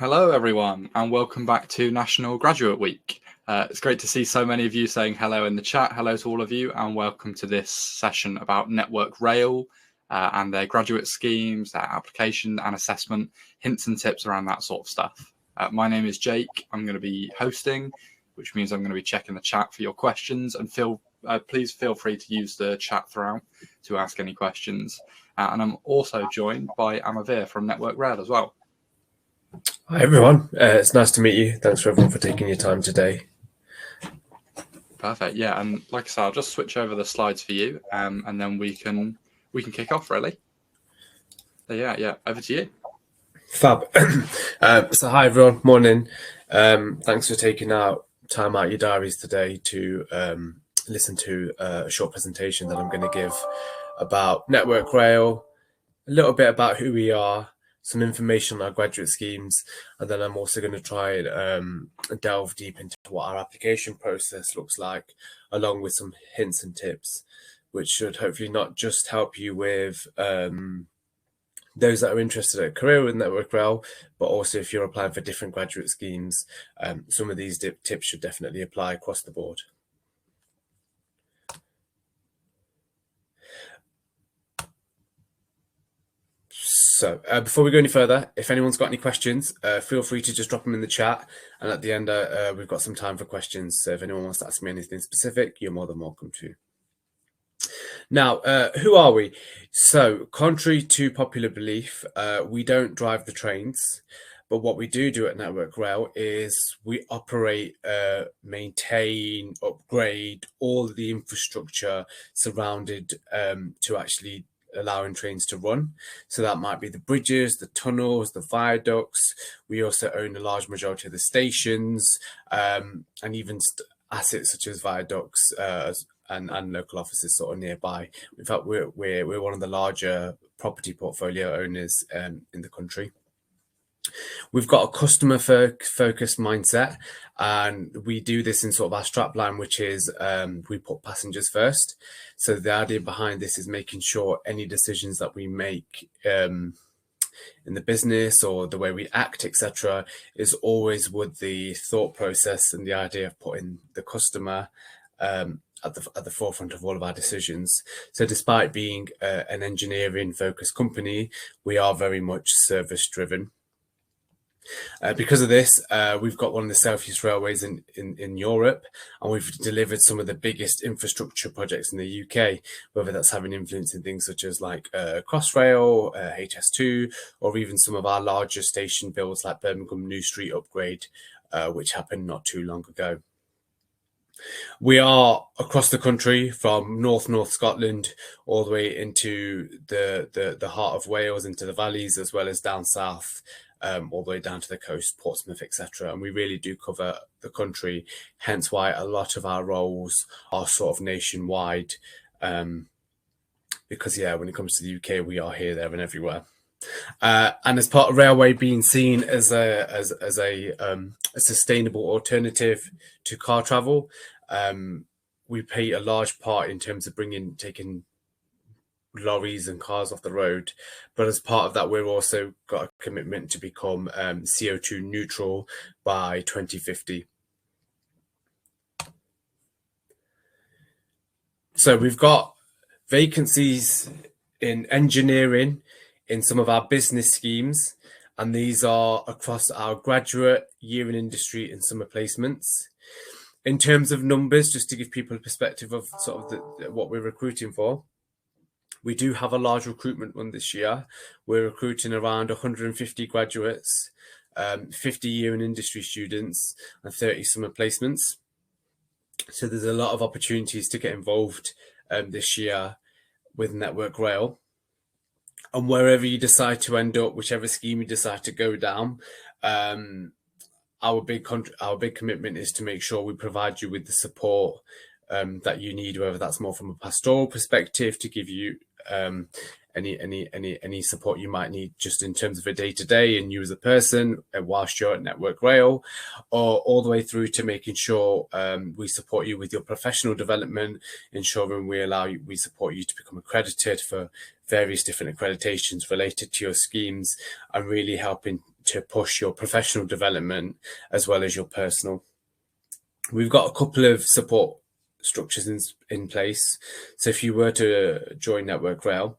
Hello, everyone, and welcome back to National Graduate Week. It's great to see so many of you saying hello in the chat. Hello to all of you, and welcome to this session about Network Rail and their graduate schemes, their application and assessment, hints and tips around that sort of stuff. My name is Jake. I'm going to be hosting, which means I'm going to be checking the chat for your questions, and please feel free to use the chat throughout to ask any questions. And I'm also joined by Amavir from Network Rail as well. Hi everyone, it's nice to meet you. Thanks for everyone for taking your time today. Perfect, yeah, and like I said, I'll just switch over the slides for you, and then we can kick off really. So yeah, over to you. Fab. So hi everyone, morning. Thanks for taking time out your diaries today to listen to a short presentation that I'm going to give about Network Rail, a little bit about who we are, some information on our graduate schemes, and then I'm also going to try and delve deep into what our application process looks like, along with some hints and tips, which should hopefully not just help you with those that are interested in a career with Network Rail, but also if you're applying for different graduate schemes, some of these tips should definitely apply across the board. So before we go any further, if anyone's got any questions, feel free to just drop them in the chat. And at the end, we've got some time for questions. So if anyone wants to ask me anything specific, you're more than welcome to. Now, who are we? So contrary to popular belief, we don't drive the trains. But what we do at Network Rail is we operate, maintain, upgrade all the infrastructure surrounded to actually allowing trains to run. So that might be the bridges, the tunnels, the viaducts. We also own a large majority of the stations, and even assets such as viaducts and local offices sort of nearby. In fact, we're one of the larger property portfolio owners in the country. We've got a customer focused mindset, and we do this in sort of our strapline, which is we put passengers first. So the idea behind this is making sure any decisions that we make in the business or the way we act, etc., is always with the thought process and the idea of putting the customer at the forefront of all of our decisions. So despite being an engineering focused company, we are very much service driven. Because of this, we've got one of the Southeast Railways in Europe, and we've delivered some of the biggest infrastructure projects in the UK, whether that's having influence in things such as like Crossrail, HS2, or even some of our larger station builds like Birmingham New Street upgrade, which happened not too long ago. We are across the country from North Scotland all the way into the heart of Wales, into the valleys, as well as down south, all the way down to the coast, Portsmouth, etc. And we really do cover the country, hence why a lot of our roles are sort of nationwide. Because when it comes to the UK, we are here, there, and everywhere. And as part of railway being seen as a sustainable alternative to car travel, we play a large part in terms of taking lorries and cars off the road. But as part of that, we've also got a commitment to become CO2 neutral by 2050. So we've got vacancies in engineering in some of our business schemes, and these are across our graduate, year in industry, and summer placements. In terms of numbers, just to give people a perspective of sort of what we're recruiting for, we do have a large recruitment run this year. We're recruiting around 150 graduates, 50 year in industry students, and 30 summer placements. So there's a lot of opportunities to get involved this year with Network Rail. And wherever you decide to end up, whichever scheme you decide to go down, our big commitment is to make sure we provide you with the support that you need, whether that's more from a pastoral perspective to give you any support you might need just in terms of a day-to-day and you as a person whilst you're at Network Rail, or all the way through to making sure we support you with your professional development, ensuring we support you to become accredited for various different accreditations related to your schemes, and really helping to push your professional development as well as your personal. We've got a couple of support structures in place. So if you were to join Network Rail,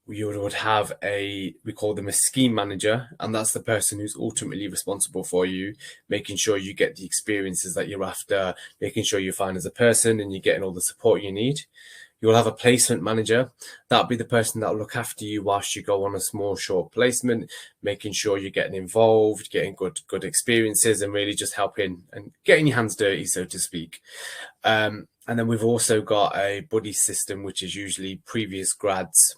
you would have we call them a scheme manager, and that's the person who's ultimately responsible for you, making sure you get the experiences that you're after, making sure you're fine as a person and you're getting all the support you need. You'll have a placement manager. That'll be the person that'll look after you whilst you go on a small, short placement, making sure you're getting involved, getting good experiences, and really just helping and getting your hands dirty, so to speak. And then we've also got a buddy system, which is usually previous grads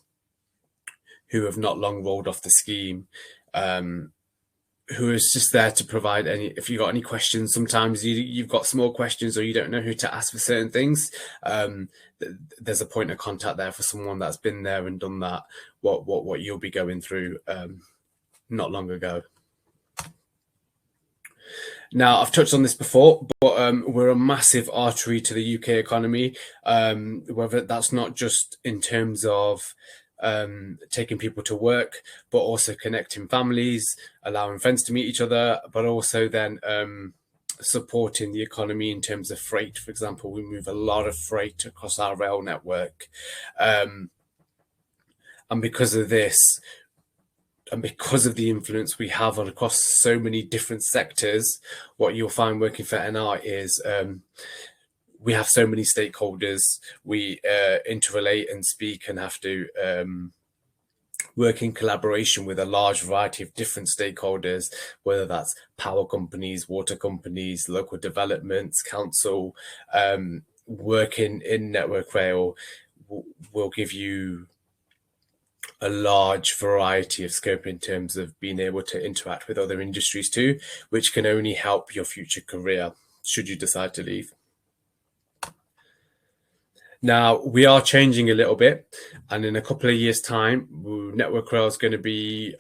who have not long rolled off the scheme, who is just there to provide if you've got any questions. Sometimes you've got small questions or you don't know who to ask for certain things. There's a point of contact there for someone that's been there and done that, what you'll be going through not long ago. Now, I've touched on this before, but we're a massive artery to the UK economy, whether that's not just in terms of taking people to work, but also connecting families, allowing friends to meet each other, but also then supporting the economy in terms of freight. For example, we move a lot of freight across our rail network. And because of this, and because of the influence we have across so many different sectors, what you'll find working for NR is we have so many stakeholders. We interrelate and speak and have to work in collaboration with a large variety of different stakeholders, whether that's power companies, water companies, local developments, council. Working in Network Rail will give you a large variety of scope in terms of being able to interact with other industries too, which can only help your future career should you decide to leave. Now, we are changing a little bit, and in a couple of years' time, Network Rail is going to be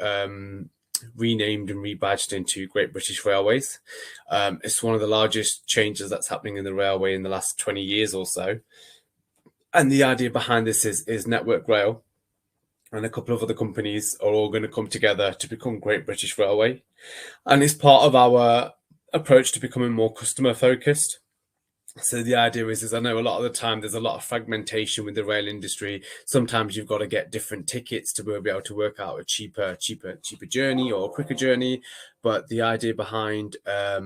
renamed and rebadged into Great British Railways. It's one of the largest changes that's happening in the railway in the last 20 years or so. And the idea behind this is Network Rail and a couple of other companies are all going to come together to become Great British Railway. And it's part of our approach to becoming more customer focused. So the idea is I know a lot of the time there's a lot of fragmentation with the rail industry. Sometimes you've got to get different tickets to be able to work out a cheaper journey or a quicker journey. But the idea behind a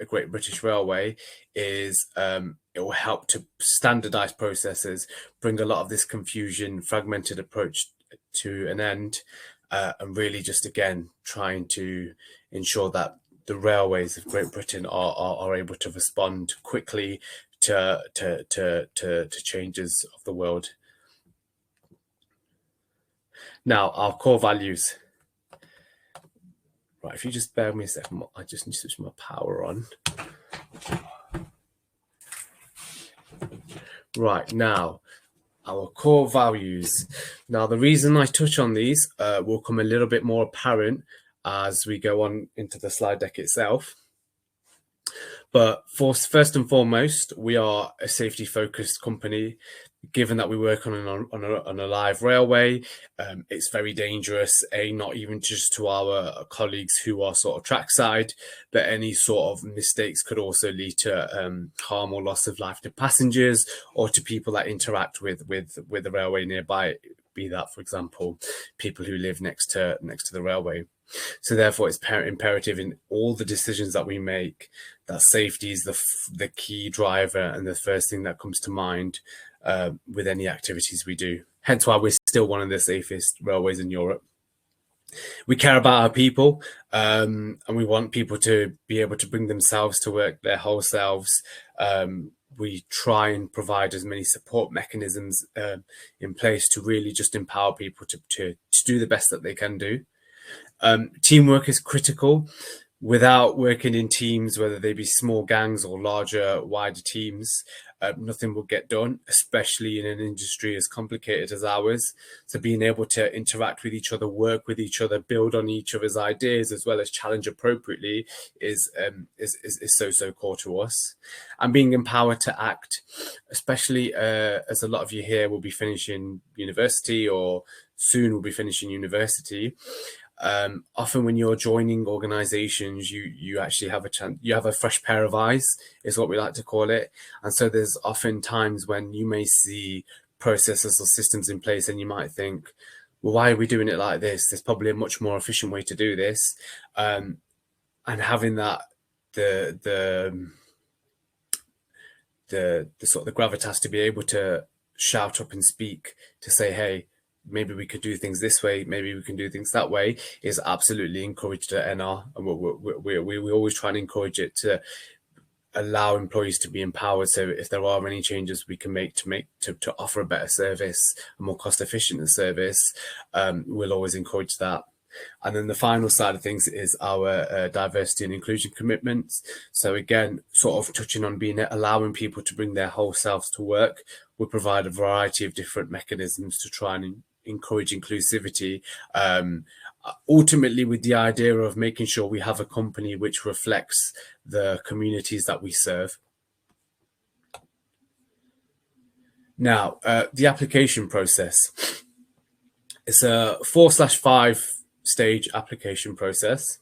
Great British Railway is it will help to standardize processes, bring a lot of this confusion, fragmented approach to an end, and really just again trying to ensure that the railways of Great Britain are able to respond quickly to changes of the world. Now, our core values. Right, if you just bear with me a second, I just need to switch my power on. Right, now, our core values. Now, the reason I touch on these will come a little bit more apparent as we go on into the slide deck itself. But first and foremost, we are a safety-focused company. Given that we work on a live railway, it's very dangerous, not even just to our colleagues who are sort of trackside, but any sort of mistakes could also lead to harm or loss of life to passengers or to people that interact with the railway nearby, be that, for example, people who live next to the railway. So therefore, it's imperative in all the decisions that we make that safety is the key driver and the first thing that comes to mind with any activities we do. Hence why we're still one of the safest railways in Europe. We care about our people and we want people to be able to bring themselves to work, their whole selves. We try and provide as many support mechanisms in place to really just empower people to do the best that they can do. Teamwork is critical. Without working in teams, whether they be small gangs or larger, wider teams, nothing will get done, especially in an industry as complicated as ours. So being able to interact with each other, work with each other, build on each other's ideas, as well as challenge appropriately is so core to us. And being empowered to act, especially as a lot of you here will be finishing university or soon will be finishing university. Often when you're joining organizations, you actually have a chance, you have a fresh pair of eyes, is what we like to call it. And so there's often times when you may see processes or systems in place and you might think, well, why are we doing it like this? There's probably a much more efficient way to do this. And having that, the sort of the gravitas to be able to shout up and speak, to say, hey, maybe we could do things this way, maybe we can do things that way, is absolutely encouraged at NR. And we always try and encourage it to allow employees to be empowered. So if there are any changes we can make to offer a better service, a more cost efficient service, we'll always encourage that. And then the final side of things is our diversity and inclusion commitments. So again, sort of touching on allowing people to bring their whole selves to work. We provide a variety of different mechanisms to try and encourage inclusivity, ultimately with the idea of making sure we have a company which reflects the communities that we serve. Now, the application process. It's a 4/5 stage application process.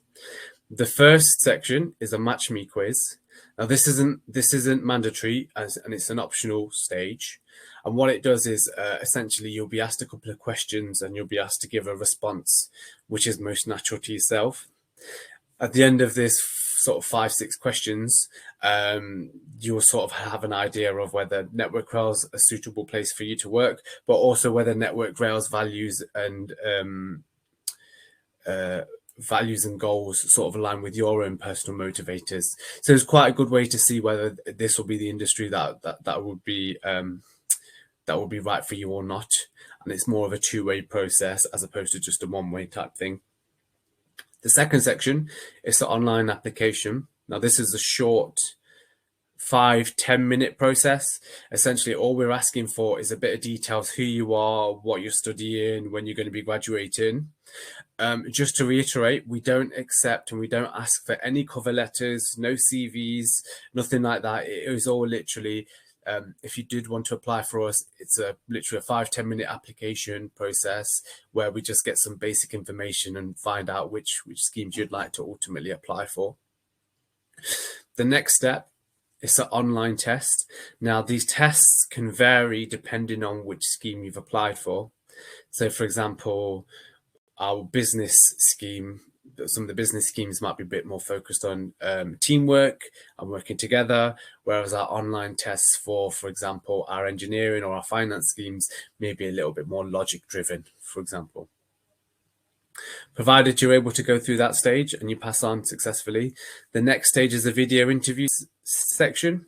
The first section is a Match Me quiz. Now this isn't mandatory, and it's an optional stage. And what it does is essentially you'll be asked a couple of questions and you'll be asked to give a response which is most natural to yourself. At the end of this sort of 5-6 questions, you'll sort of have an idea of whether Network Rail's a suitable place for you to work, but also whether Network Rail's values and goals sort of align with your own personal motivators. So it's quite a good way to see whether this will be the industry that would be right for you or not. And it's more of a two-way process as opposed to just a one-way type thing. The second section is the online application. Now this is a short 5-10 minute process. Essentially all we're asking for is a bit of details: who you are, what you're studying, when you're going to be graduating. Just to reiterate, we don't accept and we don't ask for any cover letters, no CVs, nothing like that. It is all literally, if you did want to apply for us, it's literally a 5-10 minute application process where we just get some basic information and find out which schemes you'd like to ultimately apply for. The next step is an online test. Now these tests can vary depending on which scheme you've applied for. So for example, our business scheme, some of the business schemes might be a bit more focused on teamwork and working together, whereas our online tests for example, our engineering or our finance schemes may be a little bit more logic driven, for example. Provided you're able to go through that stage and you pass on successfully, the next stage is the video interview section.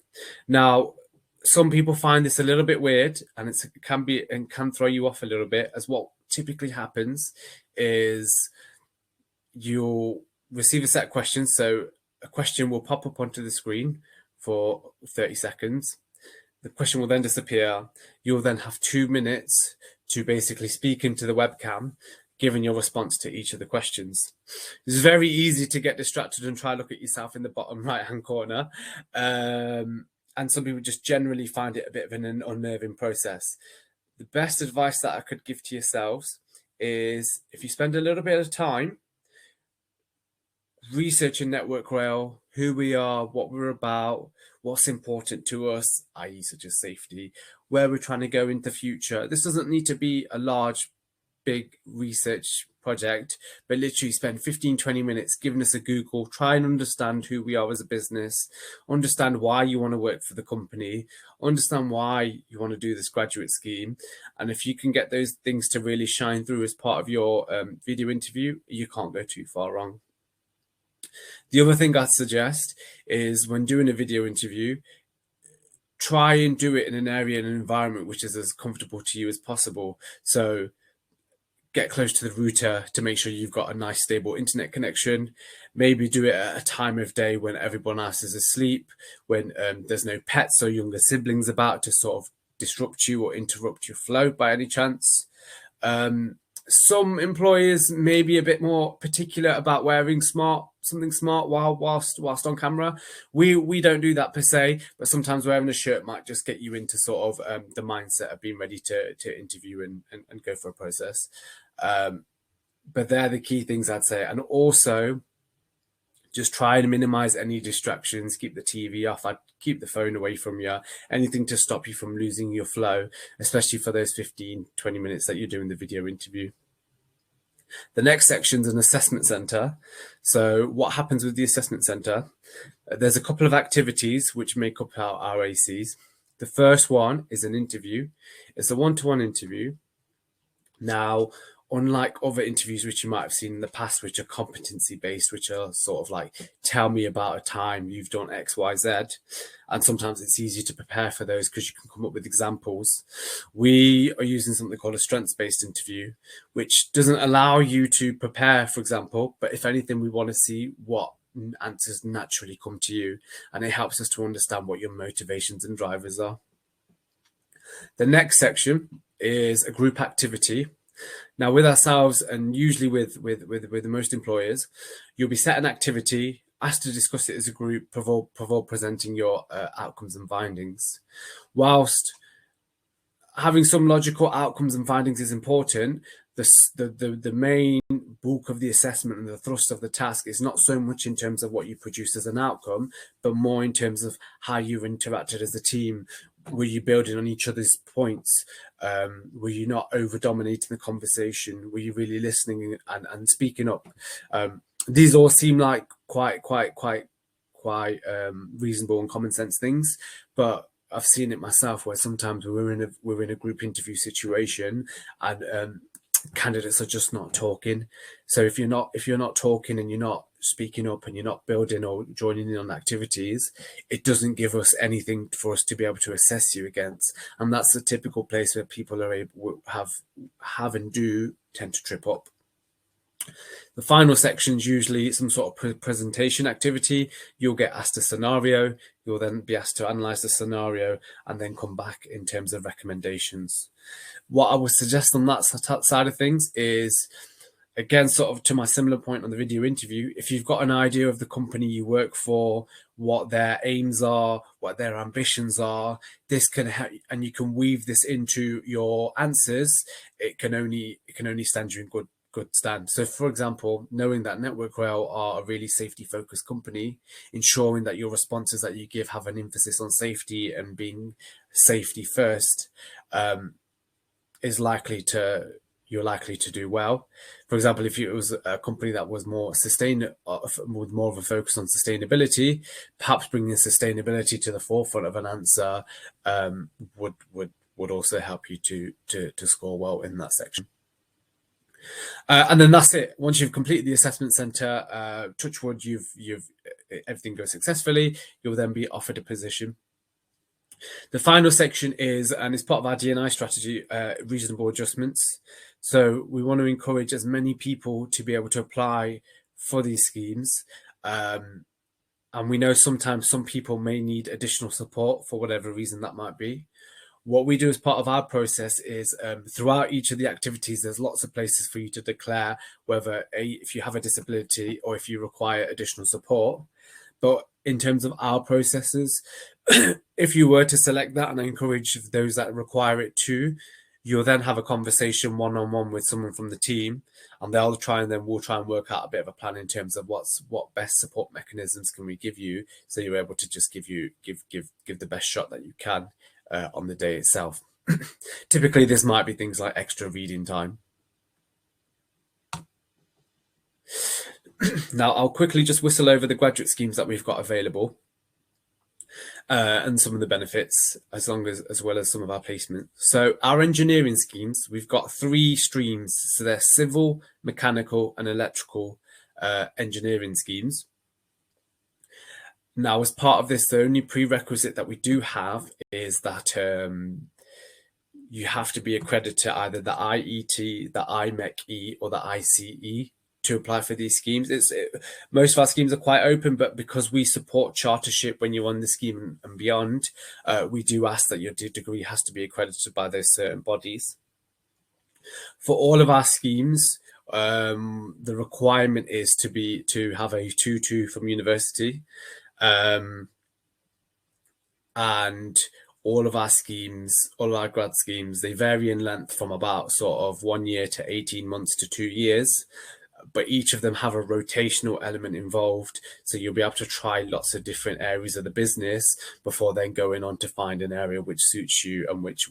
Now, some people find this a little bit weird, and it can throw you off a little bit, as what typically happens is you'll receive a set of questions. So a question will pop up onto the screen for 30 seconds. The question will then disappear. You'll then have 2 minutes to basically speak into the webcam, giving your response to each of the questions. It's very easy to get distracted and try to look at yourself in the bottom right-hand corner. And some people just generally find it a bit of an unnerving process. The best advice that I could give to yourselves is, if you spend a little bit of time researching Network Rail, who we are, what we're about, what's important to us, i.e. such as safety, where we're trying to go in the future. This doesn't need to be a large, big research project, but literally spend 15-20 minutes giving us a Google, try and understand who we are as a business, understand why you want to work for the company, understand why you want to do this graduate scheme. And if you can get those things to really shine through as part of your video interview, you can't go too far wrong. The other thing I'd suggest is, when doing a video interview, try and do it in an area and an environment which is as comfortable to you as possible. So get close to the router to make sure you've got a nice stable internet connection. Maybe do it at a time of day when everyone else is asleep, when there's no pets or younger siblings about to sort of disrupt you or interrupt your flow by any chance. Some employers may be a bit more particular about wearing smart something smart whilst on camera. We don't do that per se, but sometimes wearing a shirt might just get you into sort of the mindset of being ready to interview and go for a process. But they're the key things I'd say. And also, just try and minimize any distractions. Keep the TV off. I'd keep the phone away from you. Anything to stop you from losing your flow, especially for those 15, 20 minutes that you're doing the video interview. The next section is an assessment center. So what happens with the assessment center? There's a couple of activities which make up our ACs. The first one is an interview. It's a one-to-one interview. Now, unlike other interviews which you might have seen in the past, which are competency based, which are sort of like, tell me about a time you've done X, Y, Z. And sometimes it's easy to prepare for those because you can come up with examples. We are using something called a strengths based interview, which doesn't allow you to prepare, for example, but if anything, we want to see what answers naturally come to you. And it helps us to understand what your motivations and drivers are. The next section is a group activity. Now, with ourselves, and usually with most employers, you'll be set an activity, asked to discuss it as a group, before presenting your outcomes and findings. Whilst having some logical outcomes and findings is important, the main bulk of the assessment and the thrust of the task is not so much in terms of what you produce as an outcome, but more in terms of how you interacted as a team. Were you building on each other's points? Were you not over dominating the conversation? Were you really listening and speaking up? These all seem like quite reasonable and common sense things, but I've seen it myself where sometimes we're in a group interview situation and candidates are just not talking. So if you're not talking and you're not speaking up and you're not building or joining in on activities, it doesn't give us anything for us to be able to assess you against. And that's the typical place where people are able have and do tend to trip up. The final section is usually some sort of presentation activity. You'll get asked a scenario. You'll then be asked to analyze the scenario and then come back in terms of recommendations. What I would suggest on that side of things is, again, sort of to my similar point on the video interview, if you've got an idea of the company you work for, what their aims are, what their ambitions are, this can help, and you can weave this into your answers, it can only stand you in good stand. So, for example, knowing that Network Rail are a really safety-focused company, ensuring that your responses that you give have an emphasis on safety and being safety first, you're likely to do well. For example, if it was a company that was more with more of a focus on sustainability, perhaps bringing sustainability to the forefront of an answer would also help you to score well in that section. And then that's it. Once you've completed the assessment center, touch wood, everything goes successfully, you'll then be offered a position. The final section is, and it's part of our D&I strategy, reasonable adjustments. So we want to encourage as many people to be able to apply for these schemes. And we know sometimes some people may need additional support for whatever reason that might be. What we do as part of our process is throughout each of the activities, there's lots of places for you to declare whether if you have a disability or if you require additional support. But in terms of our processes, if you were to select that, and I encourage those that require it too, you'll then have a conversation one-on-one with someone from the team, and we'll try and work out a bit of a plan in terms of what best support mechanisms can we give you, so you're able to just give the best shot that you can on the day itself. Typically, this might be things like extra reading time. Now, I'll quickly just whistle over the graduate schemes that we've got available and some of the benefits, as well as some of our placements. So our engineering schemes, we've got 3 streams. So they're civil, mechanical, and electrical engineering schemes. Now, as part of this, the only prerequisite that we do have is that you have to be accredited to either the IET, the IMechE, or the ICE to apply for these schemes. Most of our schemes are quite open, but because we support chartership when you're on the scheme and beyond, we do ask that your degree has to be accredited by those certain bodies. For all of our schemes, The requirement is to have a 2-2 from university, and all of our grad schemes, they vary in length from about sort of 1 year to 18 months to 2 years. But each of them have a rotational element involved. So you'll be able to try lots of different areas of the business before then going on to find an area which suits you and which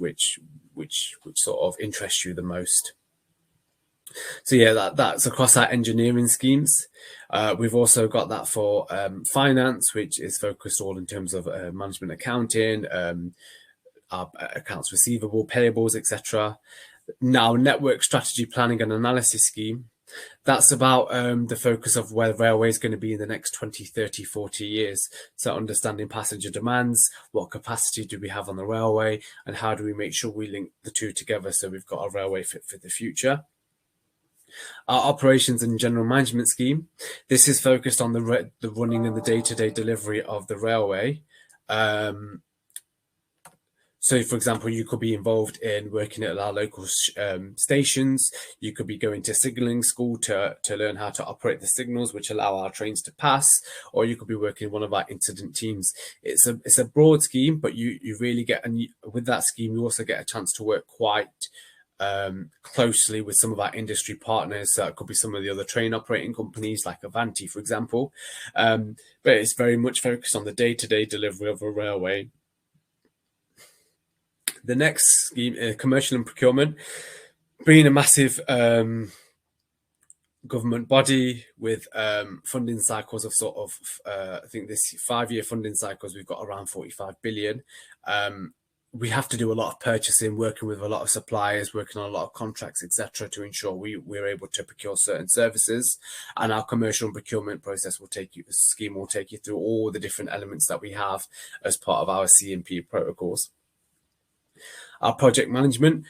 sort of interests you the most. So yeah, that's across our engineering schemes. We've also got that for finance, which is focused all in terms of management accounting, our accounts receivable, payables, etc. Now, network strategy planning and analysis scheme, that's about the focus of where the railway is going to be in the next 20, 30, 40 years. So understanding passenger demands, what capacity do we have on the railway, and how do we make sure we link the two together so we've got a railway fit for the future. Our operations and general management scheme, this is focused on the running and the day-to-day delivery of the railway. So, for example, you could be involved in working at our local stations. You could be going to signalling school to learn how to operate the signals which allow our trains to pass, or you could be working in one of our incident teams. It's a broad scheme, but you really get, and with that scheme, you also get a chance to work quite closely with some of our industry partners. So it could be some of the other train operating companies like Avanti, for example. But it's very much focused on the day-to-day delivery of a railway. The next scheme, commercial and procurement, being a massive government body with funding cycles of sort of, I think this 5-year funding cycles, we've got around 45 billion. We have to do a lot of purchasing, working with a lot of suppliers, working on a lot of contracts, etc., to ensure we're able to procure certain services. And our commercial and procurement process scheme will take you through all the different elements that we have as part of our C&P protocols. Our project management.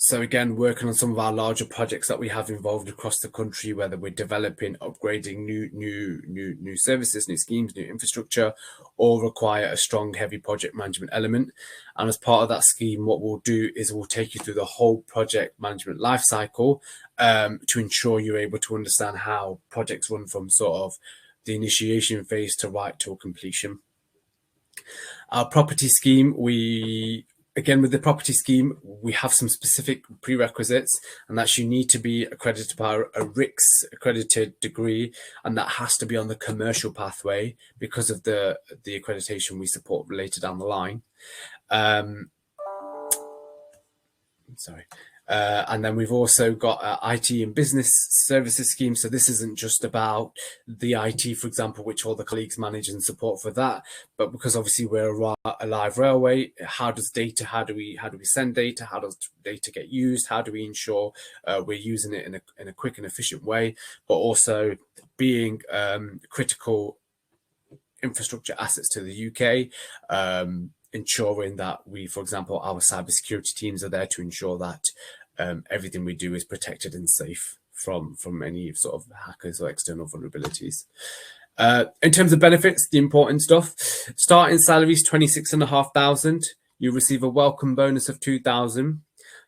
So again, working on some of our larger projects that we have involved across the country, whether we're developing, upgrading new services, new schemes, new infrastructure, all require a strong, heavy project management element. And as part of that scheme, what we'll do is we'll take you through the whole project management life cycle to ensure you're able to understand how projects run from sort of the initiation phase to right till completion. Our property scheme, again, with the property scheme, we have some specific prerequisites, and that's you need to be accredited by a RICS accredited degree, and that has to be on the commercial pathway because of the accreditation we support later down the line. And then we've also got IT and business services scheme. So this isn't just about the IT, for example, which all the colleagues manage and support for that, but because obviously we're a live railway, how do we send data? How does data get used? How do we ensure we're using it in a quick and efficient way, but also being critical infrastructure assets to the UK, ensuring that for example, our cybersecurity teams are there to ensure that everything we do is protected and safe from any sort of hackers or external vulnerabilities. In terms of benefits, the important stuff, starting salaries 26,500. You receive a welcome bonus of 2,000.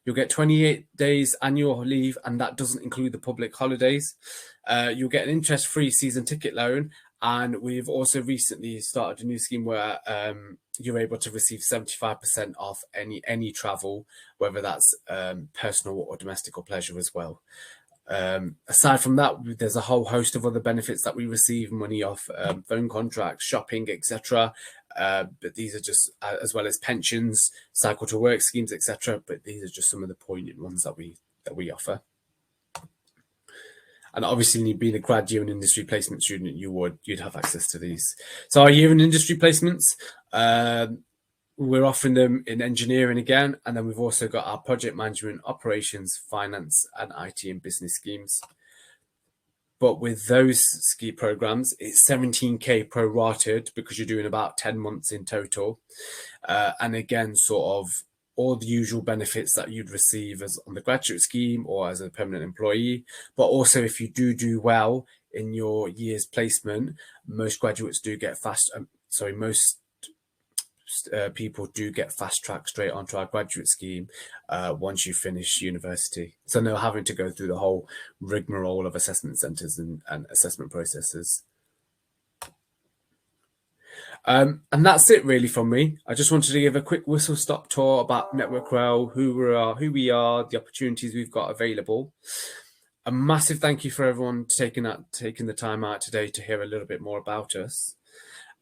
You'll get 28 days annual leave, and that doesn't include the public holidays. You'll get an interest-free season ticket loan. And we've also recently started a new scheme where you're able to receive 75% off any travel, whether that's personal or domestic or pleasure as well. Aside from that, there's a whole host of other benefits that we receive, money off phone contracts, shopping, etc. But these are just, as well as pensions, cycle to work schemes, etc. But these are just some of the poignant ones that we offer. And obviously, being a grad year and industry placement student, you'd have access to these. So our year in industry placements, we're offering them in engineering again, and then we've also got our project management, operations, finance, and IT and business schemes. But with those ski programs, it's 17k prorated because you're doing about 10 months in total. And again, sort of all the usual benefits that you'd receive as on the graduate scheme or as a permanent employee. But also, if you do well in your year's placement, most graduates do get most people do get fast tracked straight onto our graduate scheme once you finish university. So no having to go through the whole rigmarole of assessment centres and assessment processes. And that's it really from me. I just wanted to give a quick whistle stop tour about Network Rail, who we are, the opportunities we've got available. A massive thank you for everyone taking the time out today to hear a little bit more about us.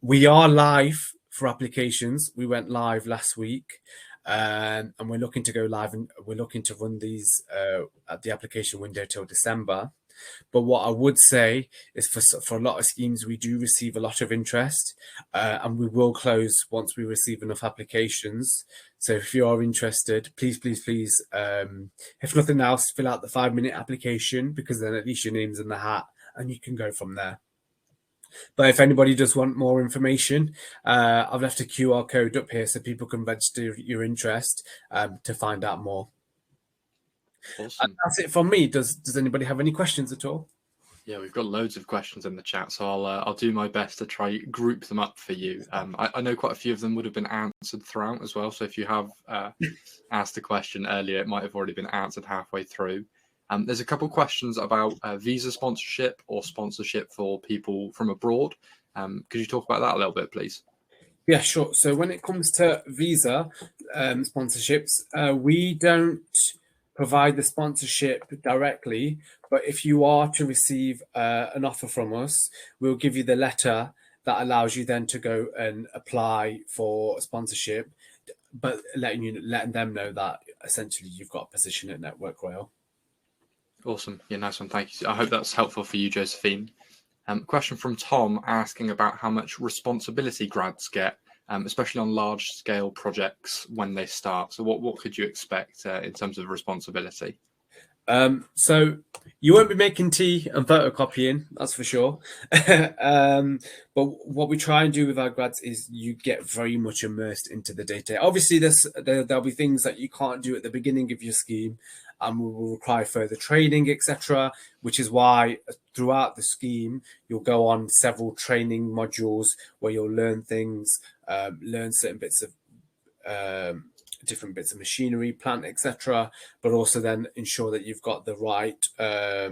We are live for applications. We went live last week, and we're looking to go live, and we're looking to run these at the application window till December. But what I would say is for a lot of schemes, we do receive a lot of interest, and we will close once we receive enough applications. So if you are interested, please, if nothing else, fill out the 5-minute application, because then at least your name's in the hat and you can go from there. But if anybody does want more information, I've left a QR code up here so people can register your interest to find out more. Awesome. And that's it from me. Does anybody have any questions at all? Yeah, we've got loads of questions in the chat, so I'll do my best to try group them up for you. I know quite a few of them would have been answered throughout as well. So if you have asked a question earlier, it might have already been answered halfway through. There's a couple questions about visa sponsorship or sponsorship for people from abroad. Could you talk about that a little bit, please? Yeah, sure. So when it comes to visa sponsorships, we don't provide the sponsorship directly, but if you are to receive an offer from us, we'll give you the letter that allows you then to go and apply for sponsorship, but letting them know that essentially you've got a position at Network Rail. Awesome. Yeah, nice one. Thank you. I hope that's helpful for you, Josephine. Question from Tom asking about how much responsibility grads get, especially on large scale projects when they start. So what could you expect in terms of responsibility? So you won't be making tea and photocopying, that's for sure. But what we try and do with our grads is you get very much immersed into the data. Obviously, there'll be things that you can't do at the beginning of your scheme, and we will require further training, etc. Which is why throughout the scheme, you'll go on several training modules where you'll learn things, learn certain bits of different bits of machinery, plant, etc., but also then ensure that you've got the right I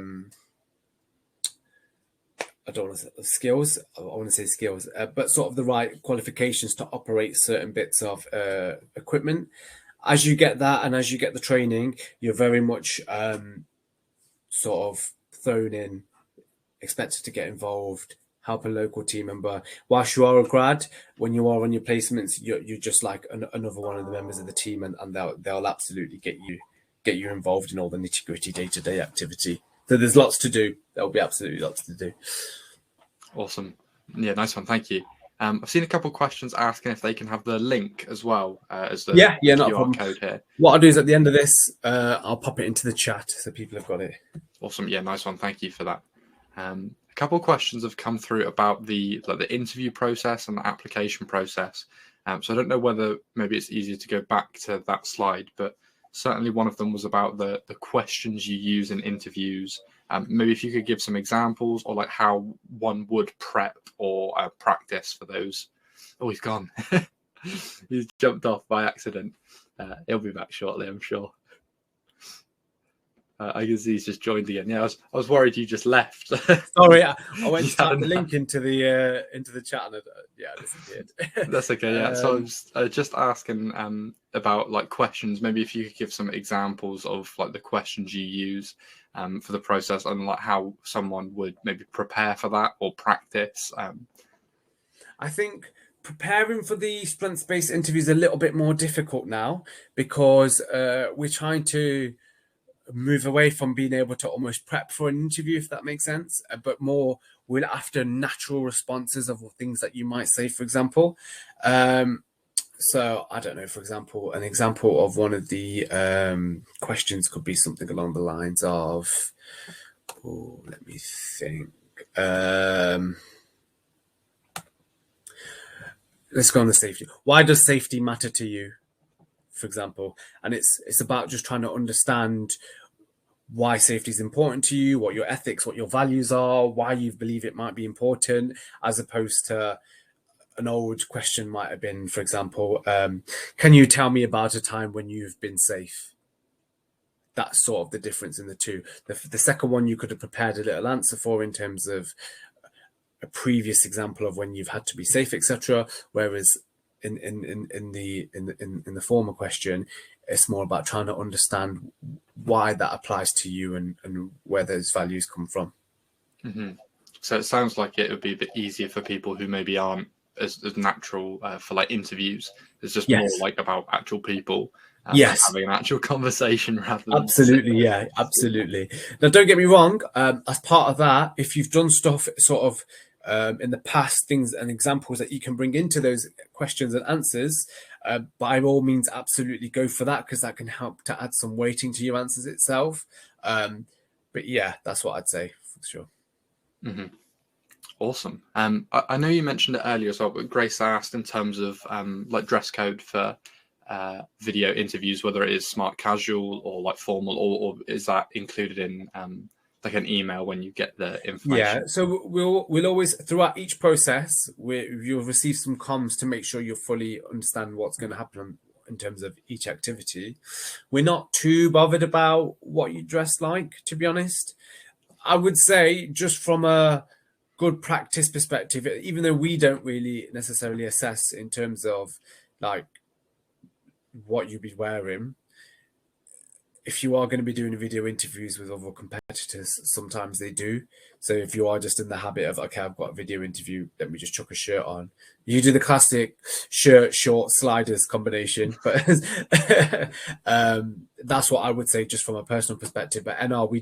don't want to say skills, I want to say skills, but sort of the right qualifications to operate certain bits of equipment. As you get that and as you get the training, you're very much sort of thrown in, expected to get involved, help a local team member. Whilst you are a grad, when you are on your placements, you're just like another one of the members of the team, and they'll absolutely get you involved in all the nitty-gritty day-to-day activity. So there's lots to do. There'll be absolutely lots to do. Awesome. Yeah, nice one. Thank you. I've seen a couple of questions asking if they can have the link as well as the QR code here. What I'll do is at the end of this, I'll pop it into the chat so people have got it. Awesome. Yeah, nice one. Thank you for that. A couple of questions have come through about the interview process and the application process. So I don't know whether maybe it's easier to go back to that slide, but certainly one of them was about the questions you use in interviews. Maybe if you could give some examples or like how one would prep or practice for those. Oh, he's gone. He's jumped off by accident. He'll be back shortly, I'm sure. I can see he's just joined again. Yeah, I was worried you just left. Sorry, I went to type the link into the chat and I disappeared. That's okay. Yeah, so I was just asking about like questions. Maybe if you could give some examples of like the questions you use for the process and like how someone would maybe prepare for that or practice. I think preparing for the strengths-based interview is a little bit more difficult now because we're trying to move away from being able to almost prep for an interview, if that makes sense, but more we're after natural responses of things that you might say, for example. So I don't know, for example, an example of one of the questions could be something along the lines of, let me think. Let's go on the safety. Why does safety matter to you, for example? And it's about just trying to understand why safety is important to you, what your ethics, what your values are, why you believe it might be important, as opposed to an old question might have been, for example, can you tell me about a time when you've been safe? That's sort of the difference in the two. The second one you could have prepared a little answer for in terms of a previous example of when you've had to be safe, etc. Whereas in the former question, it's more about trying to understand why that applies to you and where those values come from. Mm-hmm. So it sounds like it would be a bit easier for people who maybe aren't as natural for like interviews. It's just more like about actual people. Having an actual conversation rather than absolutely, absolutely. Now, don't get me wrong. As part of that, if you've done stuff sort of in the past, things and examples that you can bring into those questions and answers, by all means, absolutely go for that, because that can help to add some weighting to your answers itself. But yeah, that's what I'd say for sure. Mm-hmm. Awesome. I know you mentioned it earlier as well, but Grace asked in terms of like dress code for video interviews, whether it is smart casual or like formal, or is that included in like an email when you get the information? Yeah, so we'll always, throughout each process, you'll receive some comms to make sure you fully understand what's going to happen in terms of each activity. We're not too bothered about what you dress like, to be honest. I would say, just from a good practice perspective, even though we don't really necessarily assess in terms of like what you'd be wearing, if you are going to be doing video interviews with other competitors, sometimes they do. So if you are just in the habit of, okay, I've got a video interview, let me just chuck a shirt on. You do the classic shirt, short, sliders combination. But that's what I would say, just from a personal perspective. But NR, we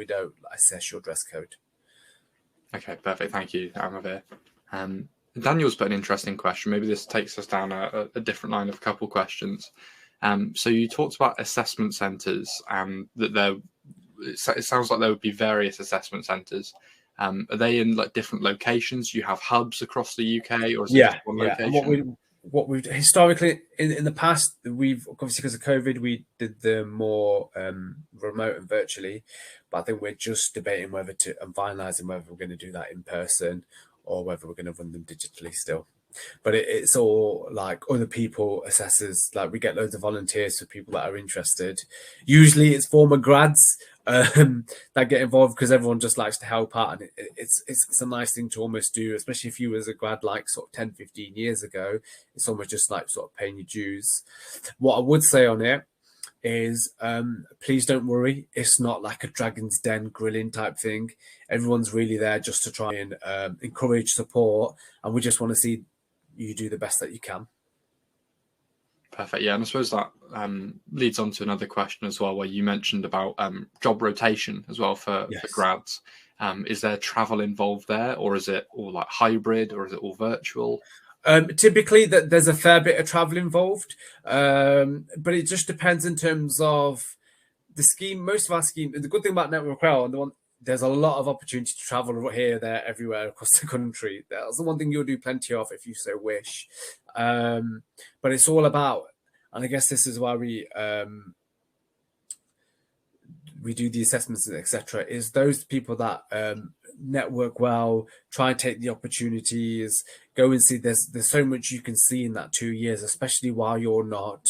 don't assess your dress code. Okay, perfect. Thank you, Amavir. Daniel's put an interesting question. Maybe this takes us down a different line of a couple of questions. So you talked about assessment centres, and that it sounds like there would be various assessment centres. Are they in like different locations? You have hubs across the UK, or is it just one location? And what we've historically in the past, we've obviously, because of COVID, we did them more remote and virtually, but I think we're just debating whether to and finalising whether we're going to do that in person or whether we're going to run them digitally still. But it's all like other people, assessors, like we get loads of volunteers for people that are interested. Usually it's former grads that get involved, because everyone just likes to help out, and it's a nice thing to almost do, especially if you was a grad like sort of 10, 15 years ago. It's almost just like sort of paying your dues. What I would say on it is please don't worry, it's not like a Dragon's Den grilling type thing. Everyone's really there just to try and encourage, support, and we just want to see you do the best that you can. Perfect. Yeah, and I suppose that leads on to another question as well, where you mentioned about job rotation as well for grads. Is there travel involved there, or is it all like hybrid, or is it all virtual? Typically, there's a fair bit of travel involved, but it just depends in terms of the scheme. Most of our scheme, the good thing about Network Rail, there's a lot of opportunity to travel here, there, everywhere across the country. That's the one thing you'll do plenty of if you so wish. But it's all about, and I guess this is why we do the assessments, etc., is those people that network well, try and take the opportunities, go and see. There's so much you can see in that 2 years, especially while you're not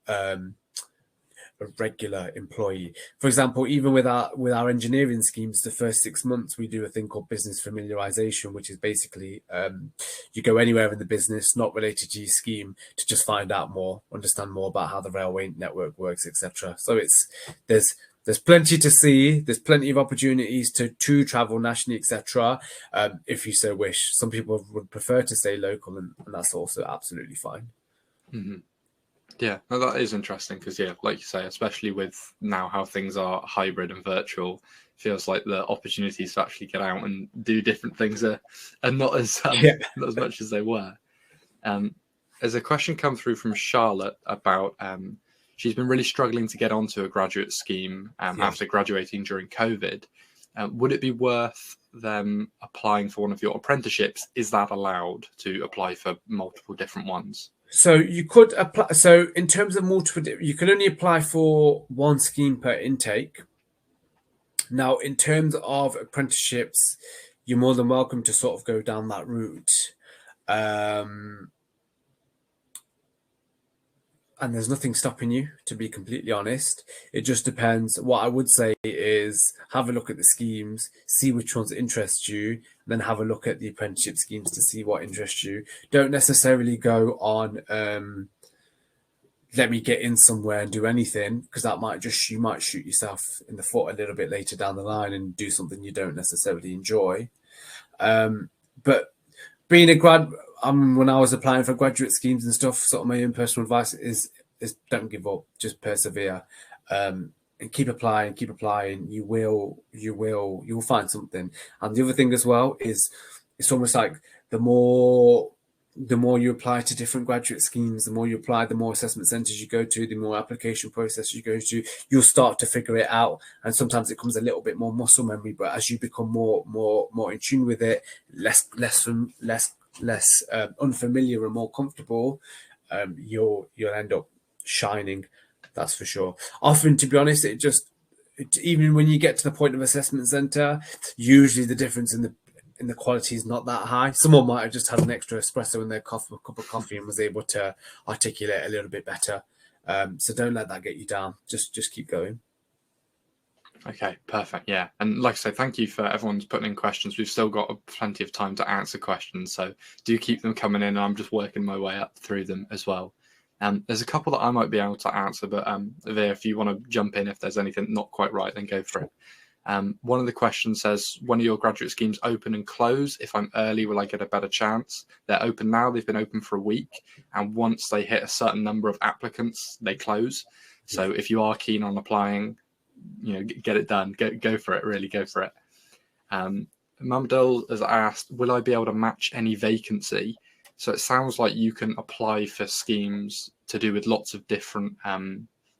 a regular employee. For example, even with our engineering schemes, the first 6 months we do a thing called business familiarization, which is basically you go anywhere in the business not related to your scheme to just find out more, understand more about how the railway network works, etc. So there's plenty to see. There's plenty of opportunities to travel nationally, etc. If you so wish. Some people would prefer to stay local, and that's also absolutely fine. Mm-hmm. Yeah, no, that is interesting, because like you say, especially with now how things are hybrid and virtual, feels like the opportunities to actually get out and do different things are not as not as much as they were. There's a question come through from Charlotte about she's been really struggling to get onto a graduate scheme after graduating during COVID. Would it be worth them applying for one of your apprenticeships? Is that allowed to apply for multiple different ones? So you could apply. So in terms of multiple, you can only apply for one scheme per intake. Now, in terms of apprenticeships, you're more than welcome to sort of go down that route. And there's nothing stopping you, to be completely honest. It just depends. What I would say is have a look at the schemes, see which ones interest you, then have a look at the apprenticeship schemes to see what interests you. Don't necessarily go on let me get in somewhere and do anything, because that might you might shoot yourself in the foot a little bit later down the line and do something you don't necessarily enjoy. But being a grad, when I was applying for graduate schemes and stuff, sort of my own personal advice is don't give up, just persevere, and keep applying. You'll find something. And the other thing as well is it's almost like the more you apply to different graduate schemes, the more you apply, the more assessment centres you go to, the more application process you go to, you'll start to figure it out. And sometimes it comes a little bit more muscle memory, but as you become more in tune with it, less unfamiliar and more comfortable, you'll end up shining. That's for sure. Often, to be honest, even when you get to the point of assessment centre, usually the difference in the quality is not that high. Someone might have just had an extra espresso in their cup of coffee and was able to articulate a little bit better. So don't let that get you down. Just keep going. Okay, perfect. Yeah. And like I say, thank you for everyone's putting in questions. We've still got plenty of time to answer questions. So do keep them coming in. And I'm just working my way up through them as well. There's a couple that I might be able to answer, but Veer, if you want to jump in, if there's anything not quite right, then go for it. One of the questions says, when are your graduate schemes open and close? If I'm early, will I get a better chance? They're open now. They've been open for a week. And once they hit a certain number of applicants, they close. So if you are keen on applying, get it done. Go for it. Really go for it. Mamdel has asked, will I be able to match any vacancy? So it sounds like you can apply for schemes to do with lots of different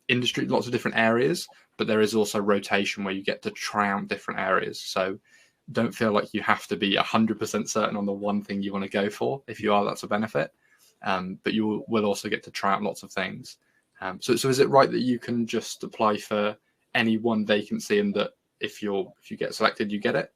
industry, lots of different areas, but there is also rotation where you get to try out different areas. So don't feel like you have to be 100% certain on the one thing you want to go for. If you are, that's a benefit. But you will also get to try out lots of things. So is it right that you can just apply for any one vacancy and that if you get selected, you get it?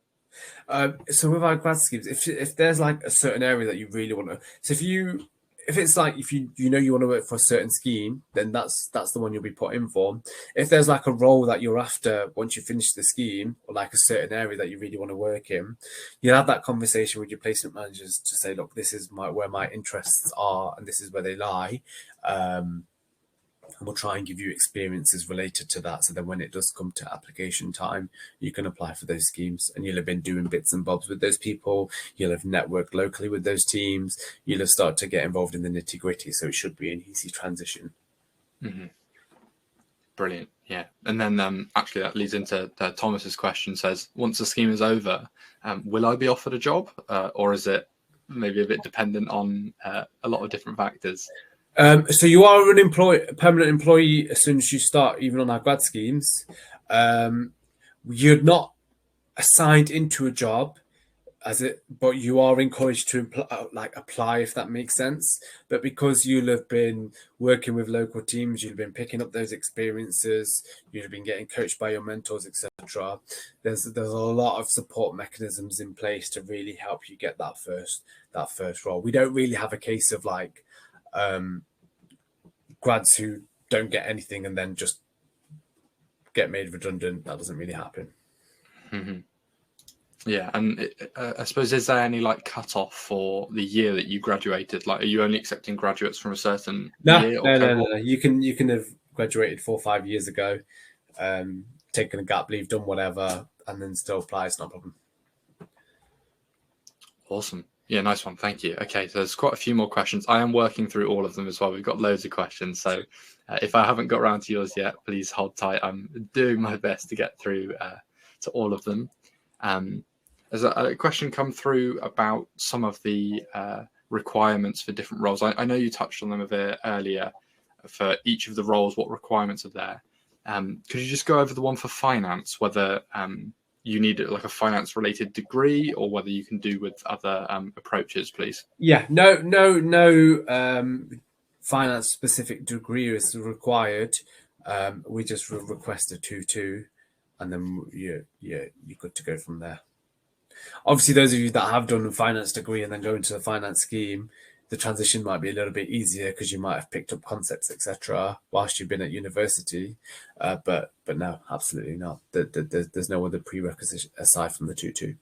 So with our grad schemes, if there's like a certain area that you really want to, so if you want to work for a certain scheme, then that's the one you'll be put in for. If there's like a role that you're after once you finish the scheme, or like a certain area that you really want to work in, you'll have that conversation with your placement managers to say, look, this is where my interests are and this is where they lie. And we'll try and give you experiences related to that. So then when it does come to application time, you can apply for those schemes and you'll have been doing bits and bobs with those people. You'll have networked locally with those teams. You'll have started to get involved in the nitty gritty. So it should be an easy transition. Mm-hmm. Brilliant. Yeah. And then actually that leads into Thomas's question, says, once the scheme is over, will I be offered a job or is it maybe a bit dependent on a lot of different factors? So you are a permanent employee as soon as you start, even on our grad schemes. You're not assigned into a job but you are encouraged to apply, if that makes sense. But because you'll have been working with local teams, you've been picking up those experiences, you've been getting coached by your mentors, etc. There's a lot of support mechanisms in place to really help you get that first role. We don't really have a case of grads who don't get anything and then just get made redundant. That doesn't really happen. Mm-hmm. Yeah, and I suppose, is there any cutoff for the year that you graduated? Are you only accepting graduates from a certain year? No. You can have graduated 4 or 5 years ago, taken a gap leave, done whatever, and then still apply. It's not a problem. Awesome. Yeah, nice one. Thank you. Okay, so there's quite a few more questions. I am working through all of them as well. We've got loads of questions. So if I haven't got around to yours yet, please hold tight. I'm doing my best to get through to all of them. There's a question come through about some of the requirements for different roles. I know you touched on them a bit earlier. For each of the roles, what requirements are there? Could you just go over the one for finance, whether you need a finance related degree or whether you can do with other approaches, please? Yeah, no finance specific degree is required. We just request a 2-2 and then you're good to go from there. Obviously, those of you that have done a finance degree and then go into the finance scheme, the transition might be a little bit easier because you might have picked up concepts, etc., whilst you've been at university. But no, absolutely not. There's no other prerequisite aside from the 2-2.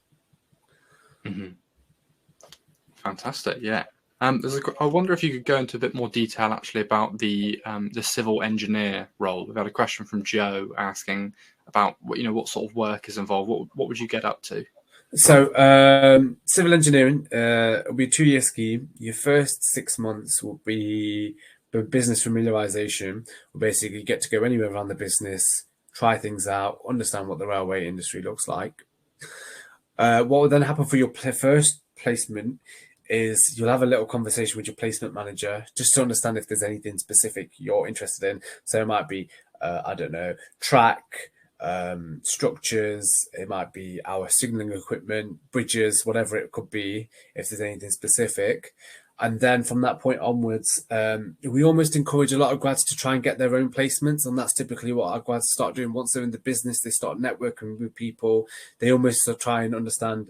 Fantastic, yeah. I wonder if you could go into a bit more detail actually about the civil engineer role. We've had a question from Joe asking about what sort of work is involved. What would you get up to? So civil engineering will be a 2-year scheme. Your first 6 months will be business familiarization. We'll basically get to go anywhere around the business, try things out, understand what the railway industry looks like. What will then happen for your first placement is you'll have a little conversation with your placement manager just to understand if there's anything specific you're interested in. So it might be, I don't know, track, structures, it might be our signaling equipment, bridges, whatever it could be, if there's anything specific. And then from that point onwards, we almost encourage a lot of grads to try and get their own placements. And that's typically what our grads start doing. Once they're in the business, they start networking with people. They almost try and understand,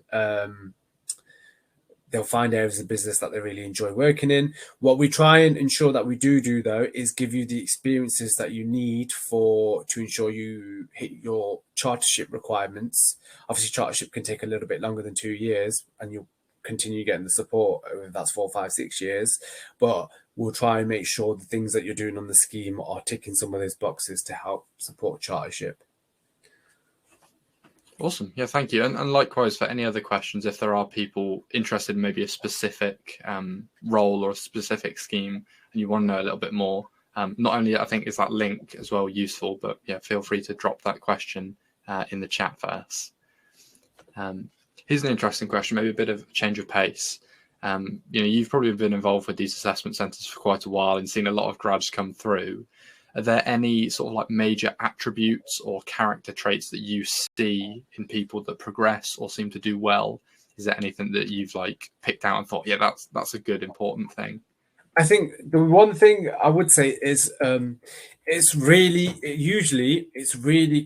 they'll find areas of business that they really enjoy working in. What we try and ensure that we do though, is give you the experiences that you need to ensure you hit your chartership requirements. Obviously, chartership can take a little bit longer than 2 years, and you'll continue getting the support if that's 4, 5, 6 years. But we'll try and make sure the things that you're doing on the scheme are ticking some of those boxes to help support chartership. Awesome. Yeah, thank you. And likewise, for any other questions, if there are people interested in maybe a specific role or a specific scheme and you want to know a little bit more, not only I think is that link as well useful, but yeah, feel free to drop that question in the chat for us. Here's an interesting question, maybe a bit of change of pace. You've probably been involved with these assessment centres for quite a while and seen a lot of grads come through. Are there any sort of like major attributes or character traits that you see in people that progress or seem to do well? Is there anything that you've like picked out and thought, yeah, that's a good important thing? I think the one thing I would say is it's really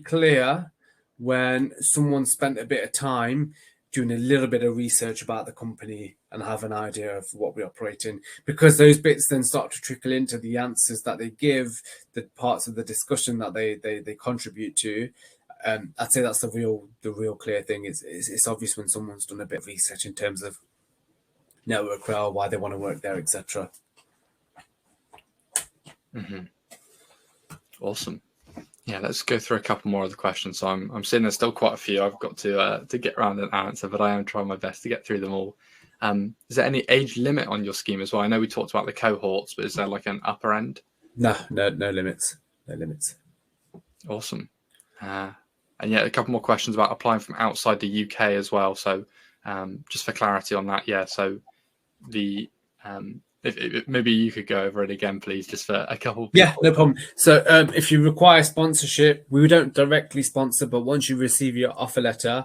clear when someone spent a bit of time doing a little bit of research about the company and have an idea of what we operate in, because those bits then start to trickle into the answers that they give, the parts of the discussion that they contribute to. I'd say that's the real clear thing. It's obvious when someone's done a bit of research in terms of network rail, why they want to work there, etc. Awesome. Yeah, let's go through a couple more of the questions. So I'm seeing there's still quite a few I've got to get around and answer, but I am trying my best to get through them all. Is there any age limit on your scheme as well? I know we talked about the cohorts, but is there like an upper end? No limits. No limits. Awesome. And yeah, a couple more questions about applying from outside the UK as well. So just for clarity on that, yeah. So the if maybe you could go over it again, please, just for a couple. Yeah, no problem. So if you require sponsorship, we don't directly sponsor, but once you receive your offer letter,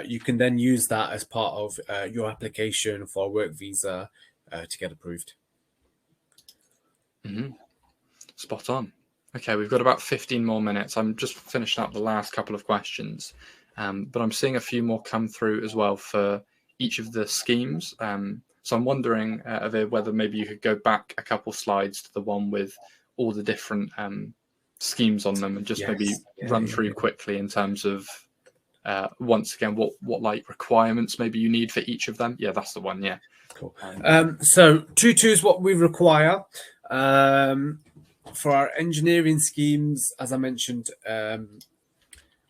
you can then use that as part of your application for a work visa to get approved. Spot on. Okay, we've got about 15 more minutes. I'm just finishing up the last couple of questions, but I'm seeing a few more come through as well for each of the schemes. So I'm wondering, Aveer, whether maybe you could go back a couple slides to the one with all the different schemes on them and just run through quickly in terms of, once again, what like requirements maybe you need for each of them. Yeah, that's the one. Yeah. Cool. So 2-2 is what we require. For our engineering schemes, as I mentioned,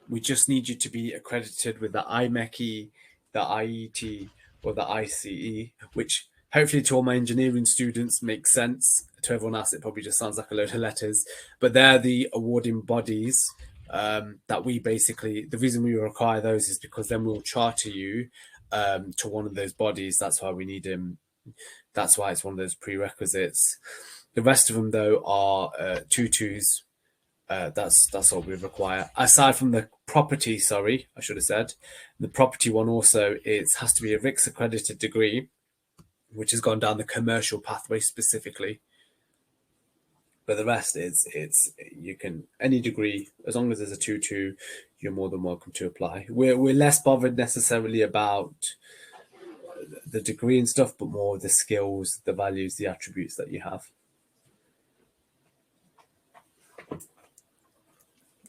we just need you to be accredited with the IMechE, the IET, or the ICE, which hopefully to all my engineering students makes sense. To everyone else, it probably just sounds like a load of letters, but they're the awarding bodies that we basically, the reason we require those is because then we'll charter you to one of those bodies. That's why we need them. That's why it's one of those prerequisites. The rest of them, though, are 2-2s. That's all we require. Aside from the property, sorry, I should have said. The property one also, it has to be a RICS accredited degree, which has gone down the commercial pathway specifically. But the rest is, you can, any degree, as long as there's a 2-2, you're more than welcome to apply. We're less bothered necessarily about the degree and stuff, but more the skills, the values, the attributes that you have.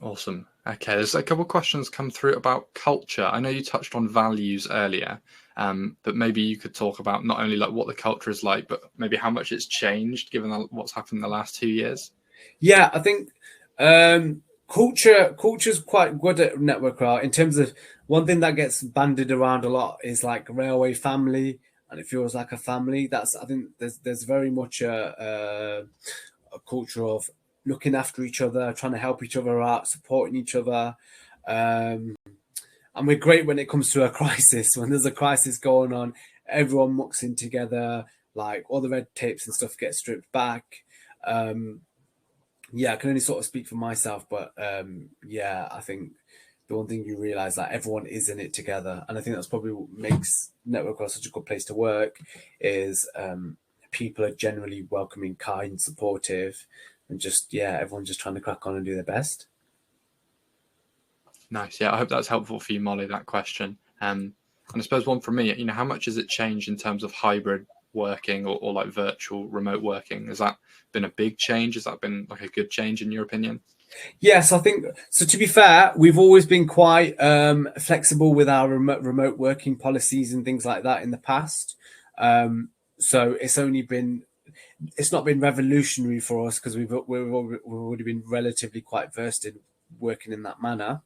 Awesome. Okay, there's a couple of questions come through about culture. I know you touched on values earlier, but maybe you could talk about not only like what the culture is like, but maybe how much it's changed given what's happened in the last 2 years. Yeah, I think culture's quite good at Network Rail in terms of one thing that gets bandied around a lot is like railway family, and it feels like a family. I think there's very much a culture of looking after each other, trying to help each other out, supporting each other. And we're great when it comes to a crisis. When there's a crisis going on, everyone mucks in together, like all the red tapes and stuff get stripped back. Yeah, I can only sort of speak for myself, but yeah, I think the one thing you realize that everyone is in it together, and I think that's probably what makes Network Rail such a good place to work is people are generally welcoming, kind, supportive, and just everyone's just trying to crack on and do their best. Nice. Yeah, I hope that's helpful for you, Molly, that question. And I suppose one for me, how much has it changed in terms of hybrid working or like virtual remote working? Has that been a big change? Has that been like a good change in your opinion? Yes, I think so. To be fair, we've always been quite flexible with our remote working policies and things like that in the past. So it's not been revolutionary for us because we've already been relatively quite versed in working in that manner.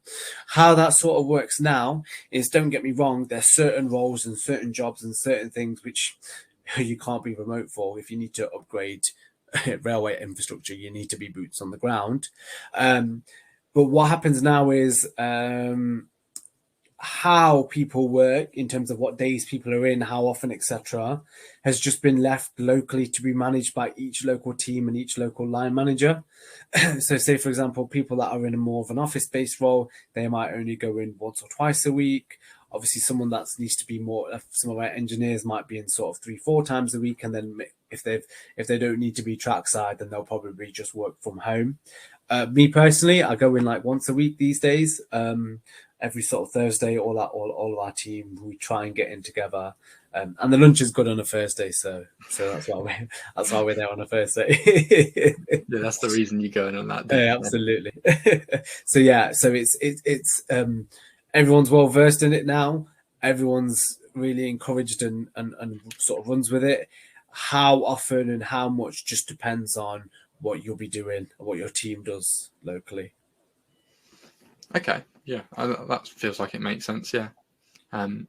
How that sort of works now is, don't get me wrong, there's certain roles and certain jobs and certain things which you can't be remote for. If you need to upgrade railway infrastructure, you need to be boots on the ground. But what happens now is how people work in terms of what days people are in, how often, etc., has just been left locally to be managed by each local team and each local line manager. So say, for example, people that are in a more of an office-based role, they might only go in once or twice a week. Obviously, someone that needs to be more, some of our engineers might be in sort of 3-4 times a week, and then if they don't need to be trackside, then they'll probably just work from home. Me personally, I go in like once a week these days. Every sort of Thursday, all of our team, we try and get in together. And the lunch is good on a Thursday, so that's why we're there on a Thursday. Yeah, that's the reason you're going on that day. Yeah, absolutely. So it's everyone's well versed in it now. Everyone's really encouraged and sort of runs with it. How often and how much just depends on what you'll be doing and what your team does locally. Okay, yeah, that feels like it makes sense. Yeah.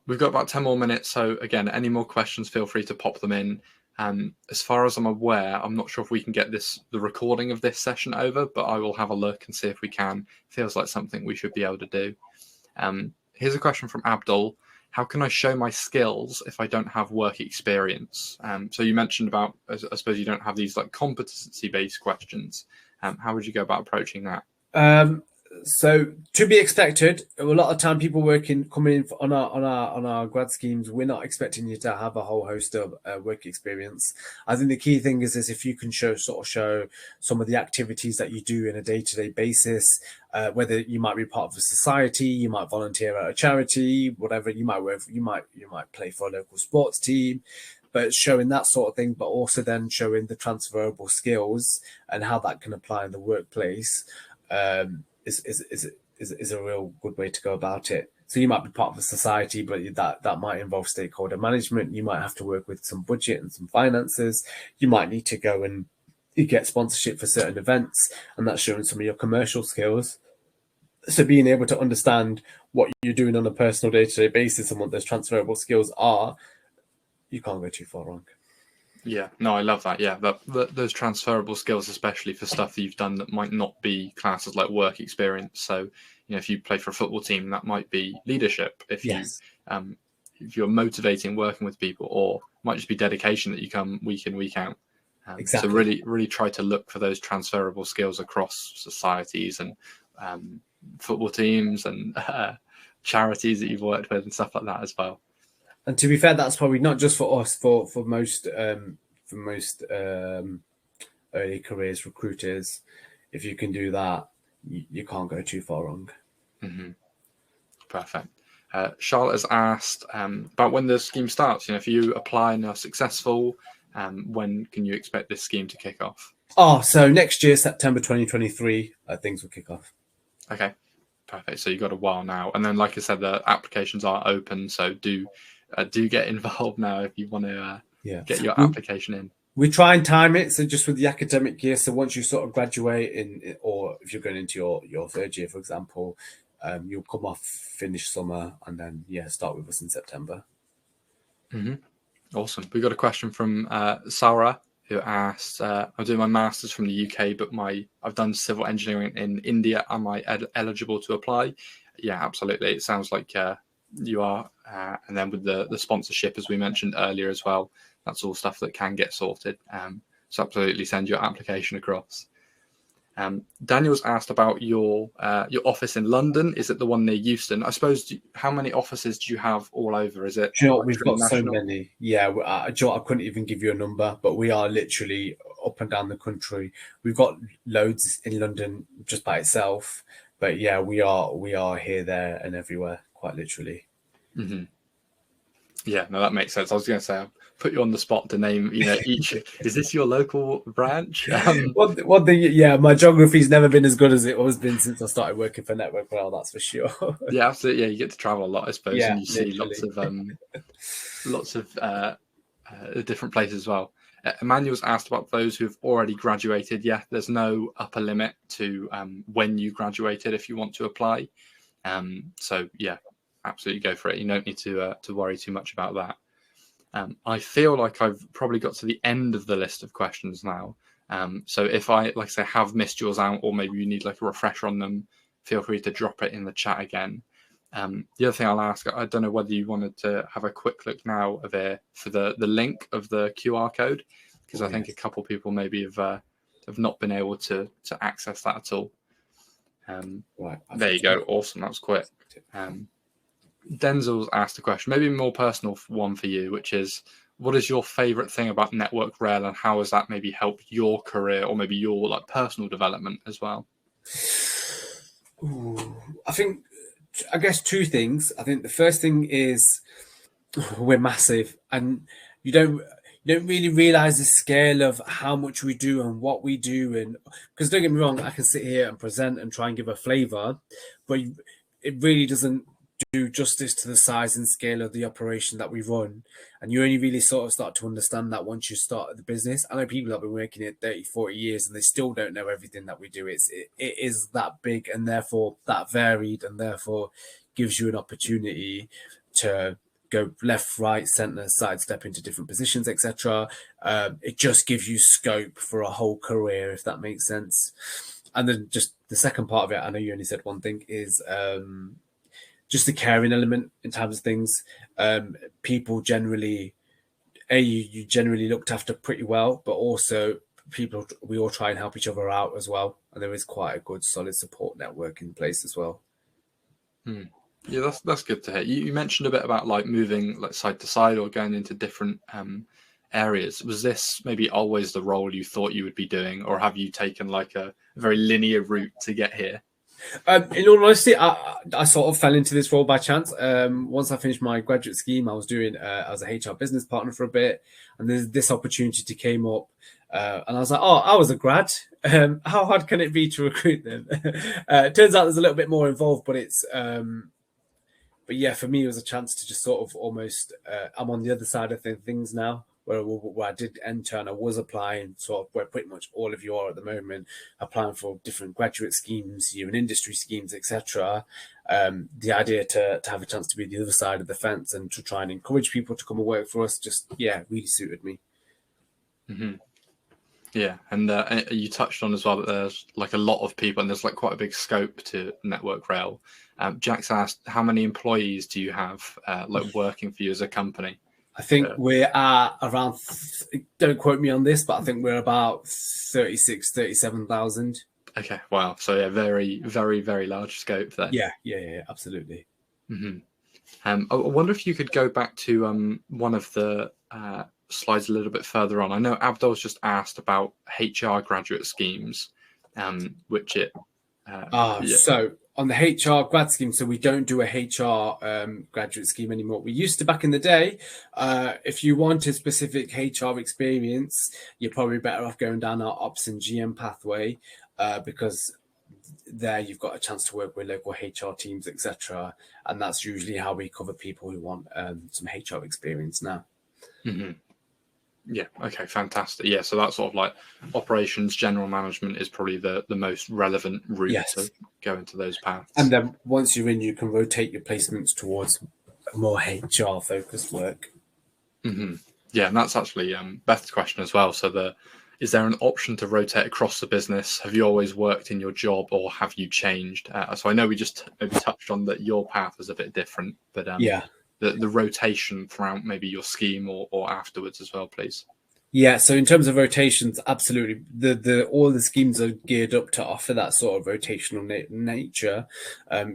We've got about 10 more minutes, so again, any more questions, feel free to pop them in. As far as I'm aware, I'm not sure if we can get the recording of this session over, but I will have a look and see if we can. Feels like something we should be able to do. Here's a question from Abdul. How can I show my skills if I don't have work experience? So you mentioned about, I suppose you don't have these like competency-based questions. How would you go about approaching that? So to be expected, a lot of time people coming in on our grad schemes, we're not expecting you to have a whole host of work experience. I think the key thing is if you can show some of the activities that you do in a day-to-day basis, whether you might be part of a society, you might volunteer at a charity, whatever, you might play for a local sports team. But showing that sort of thing, but also then showing the transferable skills and how that can apply in the workplace. Is a real good way to go about it. So you might be part of a society, but that might involve stakeholder management. You might have to work with some budget and some finances. You might need to go and you get sponsorship for certain events, and that's showing some of your commercial skills. So being able to understand what you're doing on a personal day-to-day basis and what those transferable skills are, you can't go too far wrong. Yeah, no, I love that. Yeah, those transferable skills, especially for stuff that you've done that might not be classed as like work experience. So, if you play for a football team, that might be leadership. If you're motivating, working with people, or it might just be dedication that you come week in, week out. Exactly. So really try to look for those transferable skills across societies and football teams and charities that you've worked with and stuff like that as well. And to be fair, that's probably not just for us. For most early careers recruiters, if you can do that, you can't go too far wrong. Mm-hmm. Perfect. Charlotte has asked about when the scheme starts. If you apply and are successful, when can you expect this scheme to kick off? So next year, September 2023, things will kick off. Okay, perfect. So you've got a while now. And then, like I said, the applications are open. So do get involved now if you want to get your application in. We try and time it. So just with the academic year. So once you sort of graduate or if you're going into your third year, for example, you'll come off, finish summer, and then start with us in September. Awesome. We got a question from Sarah, who asked, I'm doing my master's from the UK, but I've done civil engineering in India. Am I eligible to apply? Yeah, absolutely. It sounds like you are. And then with the sponsorship, as we mentioned earlier as well, that's all stuff that can get sorted. So absolutely send your application across. Daniel's asked about your office in London. Is it the one near Euston? I suppose, how many offices do you have all over? Is it? We've got so many. Yeah, I couldn't even give you a number, but we are literally up and down the country. We've got loads in London just by itself, but yeah, we are here, there, and everywhere, quite literally. Yeah, no, that makes sense. I was going to say, I'll put you on the spot to name, each. Is this your local branch? My geography's never been as good as it has been since I started working for Network Rail, that's for sure. Yeah, absolutely. Yeah, you get to travel a lot, I suppose, and you see literally. lots of different places as well. Emmanuel's asked about those who've already graduated. Yeah, there's no upper limit to when you graduated if you want to apply. So yeah, absolutely go for it. You don't need to worry too much about that. I feel like I've probably got to the end of the list of questions now. So if I, like I say, have missed yours out, or maybe you need like a refresher on them, feel free to drop it in the chat again. The other thing I'll ask, I don't know whether you wanted to have a quick look now for the link of the QR code, because I think a couple of people maybe have not been able to access that at all. Right. There you go. Awesome. That was quick. Denzel's asked a question, maybe a more personal one for you, which is, what is your favorite thing about Network Rail, and how has that maybe helped your career or maybe your like personal development as well? I guess two things. I think the first thing is we're massive, and you don't really realize the scale of how much we do and what we do. And because don't get me wrong, I can sit here and present and try and give a flavor, but it really doesn't do justice to the size and scale of the operation that we run. And you only really sort of start to understand that once you start the business. I know people that have been working here 30, 40 years and they still don't know everything that we do. It is that big and therefore that varied, and therefore gives you an opportunity to go left, right, center, sidestep into different positions, etc. It just gives you scope for a whole career, if that makes sense. And then just the second part of it, I know you only said one thing, is just the caring element in terms of things. People generally, you generally looked after pretty well, but also we all try and help each other out as well. And there is quite a good solid support network in place as well. Yeah, that's good to hear. You mentioned a bit about like moving like side to side or going into different areas. Was this maybe always the role you thought you would be doing, or have you taken like a very linear route to get here? In all honesty, I sort of fell into this role by chance. Once I finished my graduate scheme, I was doing as a HR business partner for a bit, and this opportunity came up, and I was like, "Oh, I was a grad. How hard can it be to recruit them?" It turns out there's a little bit more involved, but but yeah, for me, it was a chance to just sort of almost. I'm on the other side of things now, where I did enter and I was applying, sort of where pretty much all of you are at the moment, applying for different graduate schemes, and industry schemes, etc. The idea to have a chance to be the other side of the fence and to try and encourage people to come and work for us just, really suited me. Yeah, and you touched on as well that there's like a lot of people and there's like quite a big scope to Network Rail. Jack's asked, how many employees do you have like working for you as a company? I think we're at around, don't quote me on this, but I think we're about 37,000. Okay, wow. So yeah, very, very, very large scope there. Yeah, absolutely. I wonder if you could go back to one of the slides a little bit further on. I know Abdul's just asked about HR graduate schemes, which it Yeah. So on the HR grad scheme, so we don't do a HR graduate scheme anymore. We used to back in the day. If you want a specific HR experience, you're probably better off going down our ops and GM pathway because there you've got a chance to work with local HR teams, etc. And that's usually how we cover people who want some HR experience now. Mm-hmm. Yeah. Okay. Fantastic. Yeah. So that's sort of like operations, general management is probably the most relevant route to go into those paths. And then once you're in, you can rotate your placements towards more HR focused work. Mm-hmm. Yeah, and that's actually Beth's question as well. So is there an option to rotate across the business? Have you always worked in your job, or have you changed? So I know we just maybe touched on that your path was a bit different, but the rotation throughout maybe your scheme or afterwards as well, please. Yeah, so in terms of rotations, absolutely. All the schemes are geared up to offer that sort of rotational nature,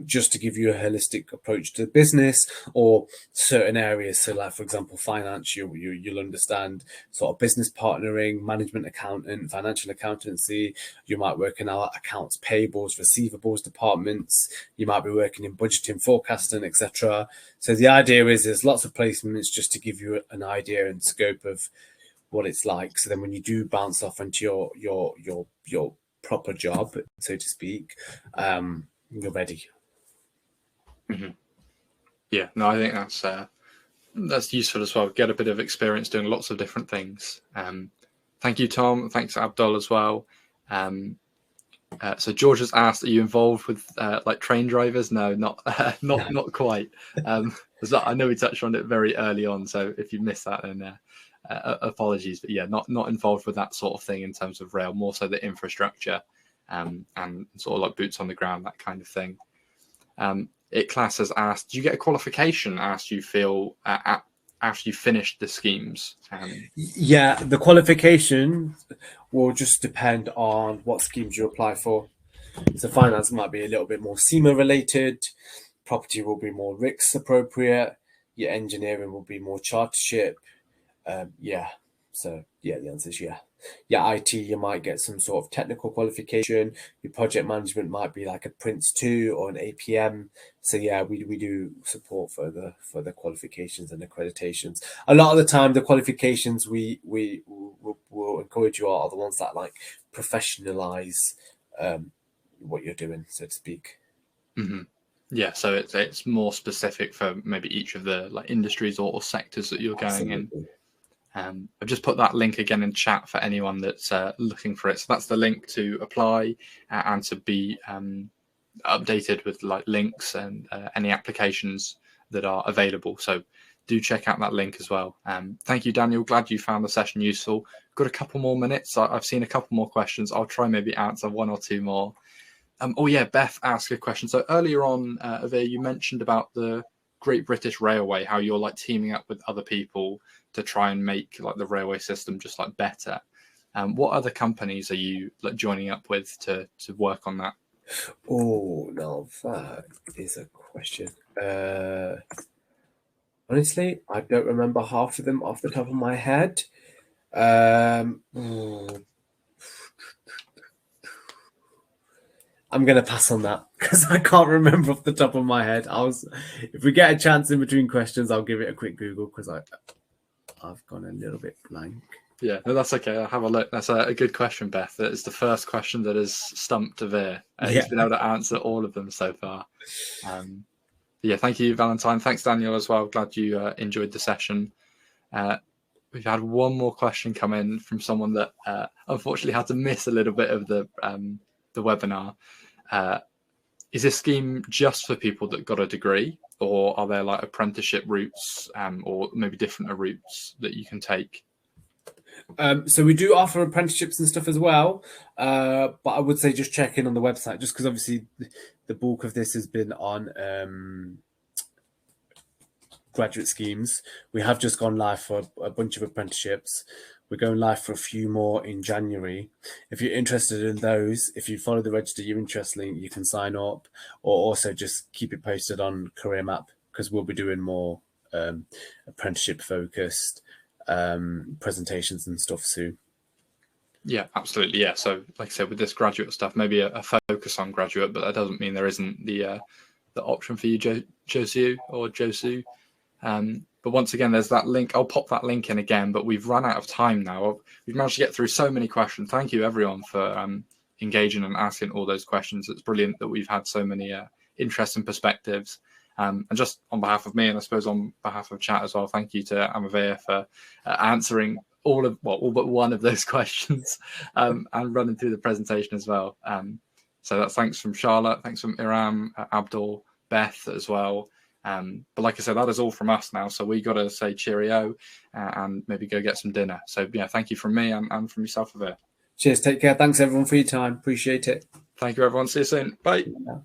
just to give you a holistic approach to the business or certain areas. So, like for example, finance, you'll understand sort of business partnering, management accountant, financial accountancy. You might work in our accounts payables, receivables departments. You might be working in budgeting, forecasting, etc. So the idea is there's lots of placements just to give you an idea and scope of what it's like. So then when you do bounce off into your proper job, so to speak, you're ready. Mm-hmm. Yeah, no, I think that's useful as well. Get a bit of experience doing lots of different things. Thank you, Tom. Thanks, Abdul, as well. So George has asked, are you involved with like train drivers? No, not quite. I know we touched on it very early on, so if you missed that, then apologies. But yeah, not involved with that sort of thing in terms of rail, more so the infrastructure and sort of like boots on the ground, that kind of thing. Class has asked, do you get a qualification after you finished the schemes? Yeah, the qualification will just depend on what schemes you apply for. So finance might be a little bit more SEMA related, property will be more RICS appropriate, your engineering will be more chartership. So the answer is yeah. Your IT, you might get some sort of technical qualification. Your project management might be like a Prince 2 or an APM. So yeah, we do support for the qualifications and accreditations. A lot of the time, the qualifications we will encourage you are the ones that like professionalize what you're doing, so to speak. Mm-hmm. Yeah, so it's more specific for maybe each of the like industries or sectors that you're going in. I've just put that link again in chat for anyone that's looking for it. So that's the link to apply and to be updated with like links and any applications that are available. So do check out that link as well. Thank you, Daniel. Glad you found the session useful. Got a couple more minutes. I've seen a couple more questions. I'll try maybe answer one or two more. Beth asked a question. So earlier on, Avir, you mentioned about the Great British Railway, how you're like teaming up with other people to try and make like the railway system just like better. What other companies are you like joining up with to work on that? Oh, no, that is a question. Honestly, I don't remember half of them off the top of my head. I'm going to pass on that because I can't remember off the top of my head. If we get a chance in between questions, I'll give it a quick Google because I've gone a little bit blank. Yeah, no, that's okay. I'll have a look. That's a good question, Beth. That is the first question that has stumped Avir. He's been able to answer all of them so far. Yeah, thank you, Valentine. Thanks, Daniel, as well. Glad you enjoyed the session. We've had one more question come in from someone that unfortunately had to miss a little bit of the webinar. Is this scheme just for people that got a degree, or are there like apprenticeship routes or maybe different routes that you can take? So we do offer apprenticeships and stuff as well, but I would say just check in on the website, just because obviously the bulk of this has been on graduate schemes. We have just gone live for a bunch of apprenticeships. We're going live for a few more in January. If you're interested in those, if you follow the Register Your Interest link, you can sign up, or also just keep it posted on Career Map, because we'll be doing more apprenticeship focused presentations and stuff soon. Yeah, absolutely. Yeah. So, like I said, with this graduate stuff, maybe a focus on graduate, but that doesn't mean there isn't the option for you, Josu or Josu. But once again, there's that link. I'll pop that link in again, but we've run out of time now. We've managed to get through so many questions. Thank you, everyone, for engaging and asking all those questions. It's brilliant that we've had so many interesting perspectives. And just on behalf of me, and I suppose on behalf of chat as well, thank you to Amavea for answering all but one of those questions and running through the presentation as well. So that's thanks from Charlotte, thanks from Iram, Abdul, Beth as well. But like I said, that is all from us now. So we got to say cheerio and maybe go get some dinner. So yeah, thank you from me and from yourself, Avir. Cheers. Take care. Thanks everyone for your time. Appreciate it. Thank you, everyone. See you soon. Bye. Yeah.